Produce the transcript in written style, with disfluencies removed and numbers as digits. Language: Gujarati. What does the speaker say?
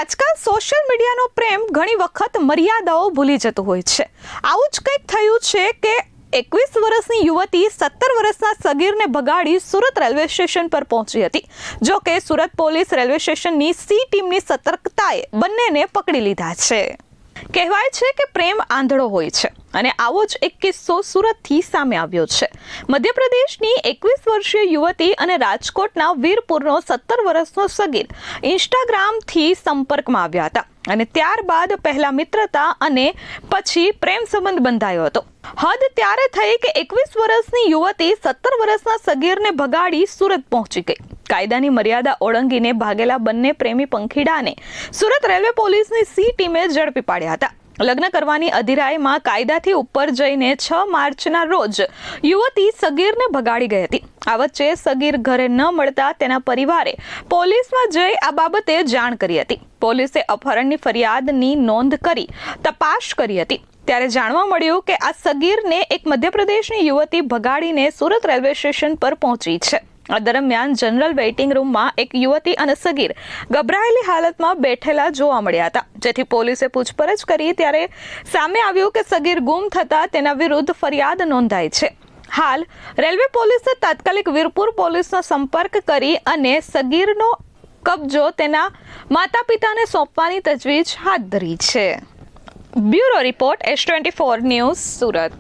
આજકાલ સોશિયલ મીડિયાનો પ્રેમ ઘણી વખત મર્યાદાઓ ભૂલી જતો હોય છે। આવું જ કંઈક થયું છે કે 21 વર્ષની યુવતી 17 વર્ષના સગીરને ભગાડી સુરત રેલવે સ્ટેશન પર પહોંચી હતી। જો કે સુરત પોલીસ રેલવે સ્ટેશનની સી ટીમની સતર્કતાએ બંનેને પકડી લીધા છે। કહેવાય છે કે પ્રેમ આંધળો હોય છે અને આવો જ એક કિસ્સો સુરતથી સામે આવ્યો છે। મધ્યપ્રદેશની 21 વર્ષીય યુવતી અને રાજકોટના વીરપુરનો 17 વર્ષનો સગીર ઇન્સ્ટાગ્રામથી સંપર્કમાં આવ્યા હતા અને ત્યારબાદ પહેલા મિત્રતા અને પછી પ્રેમ સંબંધ બંધાયો હતો। હદ ત્યારે થઈ કે 21 વર્ષની યુવતી 17 વર્ષના સગીરને ભગાડી સુરત પહોંચી ગઈ। કાયદાની મર્યાદા ઓળંગીને ભાગેલા બંને પ્રેમી પંખીડાને સુરત રેલવે પોલીસની સી ટીમે ઝડપી પાડ્યા હતા। લગ્ન કરવાની અધિરાઈમાં કાયદાથી ઉપર જઈને 6 માર્ચના રોજ યુવતી સગીરને ભગાડી ગઈ હતી। આ વચ્ચે સગીર ઘરે ન મળતા તેના પરિવારે પોલીસમાં જઈ આ બાબતે જાણ કરી હતી। પોલીસે અપહરણની ફરિયાદની નોંધ કરી તપાસ કરી હતી। ત્યારે જાણવા મળ્યું કે આ સગીરને એક મધ્યપ્રદેશની યુવતી ભગાડીને સુરત રેલવે સ્ટેશન પર પહોંચી છે। આ દરમિયાન જનરલ વેઇટિંગ રૂમમાં એક યુવતી અને સગીર ગભરાયેલી હાલતમાં બેઠેલા જોવા મળ્યા હતા, જેથી પોલીસે પૂછપરછ કરી ત્યારે સામે આવ્યું કે સગીર ગુમ થતા તેના વિરુદ્ધ ફરિયાદ નોંધાઈ છે। હાલ રેલવે પોલીસે તાત્કાલિક વીરપુર પોલીસનો સંપર્ક કરી અને સગીરનો કબજો તેના માતા પિતાને સોંપવાની તજવીજ હાથ ધરી છે। Bureau report S24 news Surat.